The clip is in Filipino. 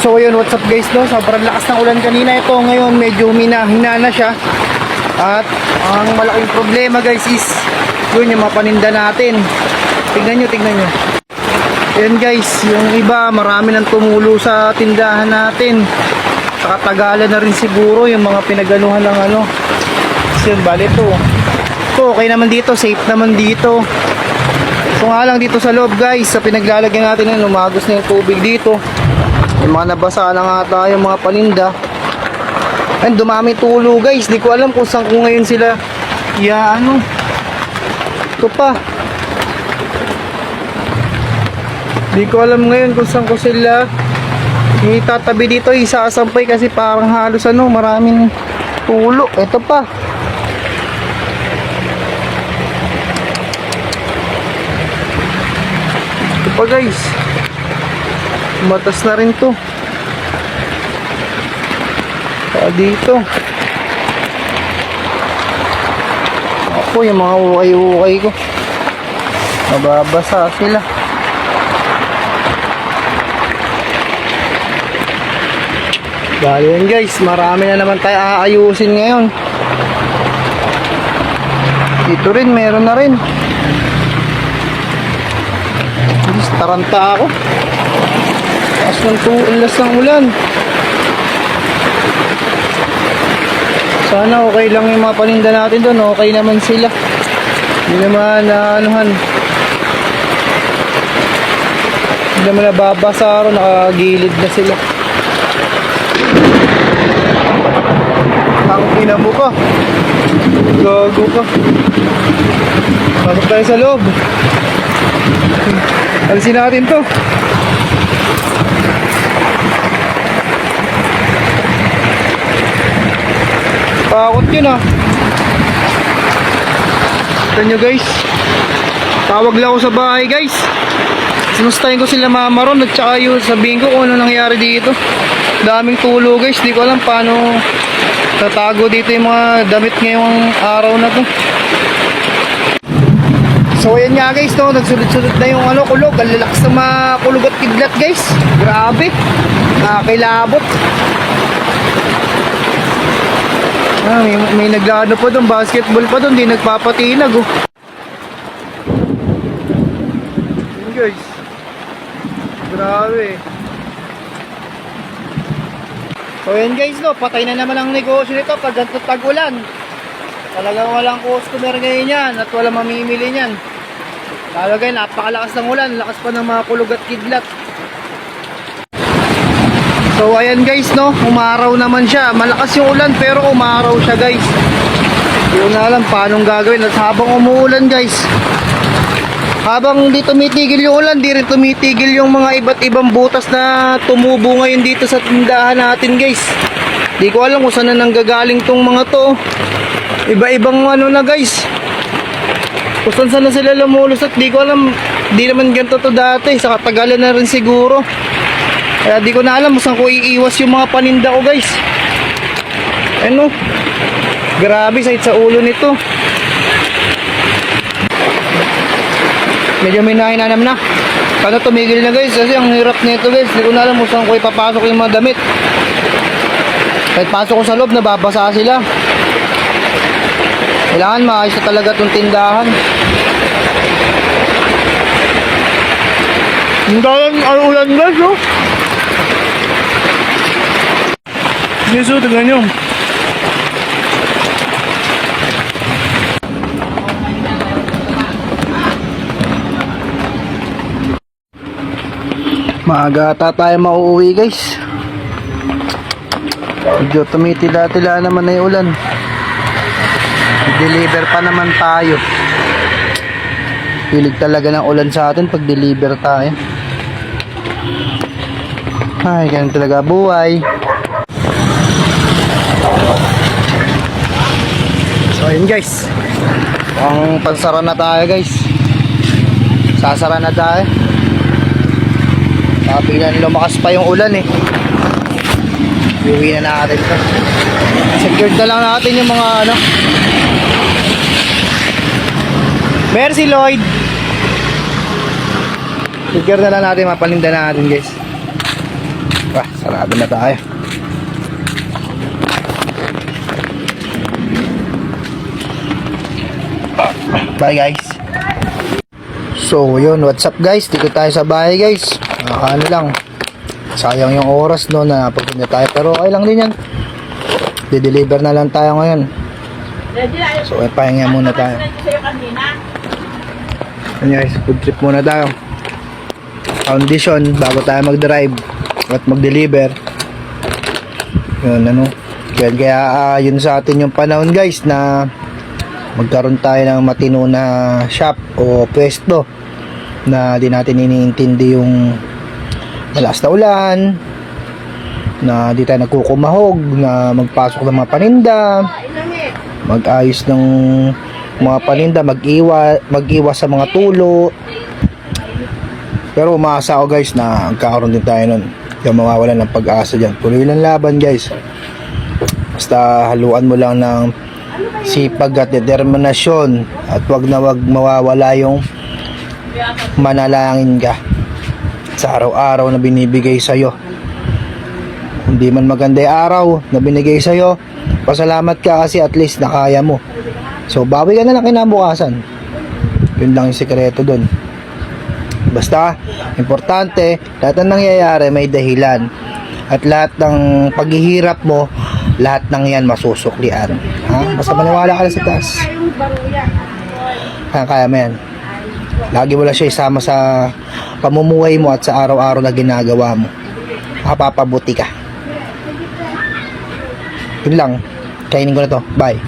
So ayun, what's up guys, no? Sobrang lakas ng ulan kanina. Ito ngayon medyo hina na siya. At ang malaking problema guys is yun yung mga paninda natin. Tignan nyo. Ayan guys, yung iba marami nang tumulo sa tindahan natin. Katagalan na rin siguro yung mga pinaganuhan ng ano. Kasi yun, bali ito okay naman dito, safe naman dito. So nga lang dito sa loob guys, sa pinaglalagyan natin yan, lumagos na yung tubig dito. Yung mga nabasa na nga tayo, mga paninda. And dumami tulo guys, di ko alam kung saan ko ngayon sila ano. Ito pa, di ko alam ngayon kung saan ko sila itatabi dito, isasampay kasi parang halos ano, maraming tulo. Ito pa, ito pa guys, matas na rin to. Dito ako, yung mga ukay ko mababasa sila. Dahil yan guys, marami na naman tayo aayusin ngayon. Dito rin, meron na rin. Taranta ako. Las ng ulan. Sana okay lang yung mga paninda natin doon. Okay naman sila. Hindi naman anuhan. Hindi naman nababasa ron. Nakagilid na sila. Ang ina mo ka. Gago ka. Pasok tayo sa loob. Alisin natin to. Takot yun ah. Ito nyo guys, tawag lang ako sa bahay guys. Sinustahin ko sila mama ron. At saka yun, sabihin ko kung ano nangyari dito. Daming tulo guys. Di ko alam paano tatago dito yung mga damit ngayong araw na to. So ayan nga guys, no, nagsulot-sulot na yung ano, kulog. Ang lalakas ng mga kulog at kidlat guys. Grabe, nakakilabot. May naglano pa doon, basketball pa doon, di nagpapatinag oh. Yun guys, grabe. So yan guys, no, patay na naman ang negosyo nito pag ganito tag-ulan. Talagang walang customer ngayon yan at walang mamimili niyan. Talaga yun, napakalakas ng ulan, lakas pa ng mga kulog at kidlat. So ayan guys, no, umaraw naman siya. Malakas yung ulan pero umaraw siya guys. Hindi ko na alam paano gagawin. At habang umuulan guys, habang di tumitigil yung ulan, di rin tumitigil yung mga iba't ibang butas na tumubo ngayon dito sa tindahan natin guys. Di ko alam kung saan na nanggagaling tong mga to. Iba-ibang ano na guys, kung saan na sila lumulusot. Di ko alam, di naman ganito to dati. Sa katagalan na rin siguro. Kaya di ko na alam kung saan ko iiwas yung mga paninda ko guys. Ano, grabe sakit sa ulo nito. Medyo may nahinanam na. Sana tumigil na guys, kasi ang hirap nito guys. Di ko na alam kung saan ko ipapasok yung mga damit. Kahit pasok ko sa loob, nababasa sila. Kailangan maayos na talaga itong tindahan. Ang dalang ulan guys oh. Yeso, tingnan nyo. Maaga ata tayo mauuwi guys. Medyo tumitila-tila naman na yung ulan. Deliver pa naman tayo. Hilig talaga ng ulan sa atin pag deliver tayo. Ay, ganun talaga buhay. So ayun guys, ang pansara na tayo guys. Sasara na tayo. Biglang lumakas pa yung ulan eh. Iuwi na natin ito. Secured na lang natin yung mga ano. Merci Lloyd. Secure na lang natin, mapalinda natin guys. Sarado na tayo. Bye guys. So yun, what's up guys? Dito tayo sa bahay guys. Ano lang, sayang yung oras no na pagpunta tayo, pero okay lang din yan. Di-deliver na lang tayo ngayon. So pahinga muna tayo. Yan guys, food trip muna tayo. Foundation bago tayo mag-drive at mag-deliver. Yun ano. Kaya yun sa atin yung panahon guys na magkaroon tayo ng matino na shop o pwesto na di natin iniintindi yung malakas na ulan, na di tayo nagkukumahog, na magpasok ng mga paninda, mag-ayos ng mga paninda, mag-iwas sa mga tulo. Pero umaasa ako guys na magkakaroon din tayo nun. Yung mawawalan ng pag-asa dyan. Tuloy lang laban guys. Basta haluan mo lang ng sipag at determinasyon, at wag na wag mawawala yung manalangin ka sa araw-araw na binibigay sa'yo. Hindi man maganda yung araw na binigay sa'yo, pasalamat ka kasi at least nakaya mo. So bawi ka na lang kinabukasan. Yun lang yung sikreto dun. Basta importante, lahat ng nangyayari may dahilan, at lahat ng paghihirap mo, lahat ng yan masusuklian. Ha? Basta maniwala ka lang sa taas. Kaya mo yan. Lagi mo lang siya isama sa pamumuhay mo at sa araw-araw na ginagawa mo. Mapapabuti ka. Yun lang. Kainin ko na to. Bye.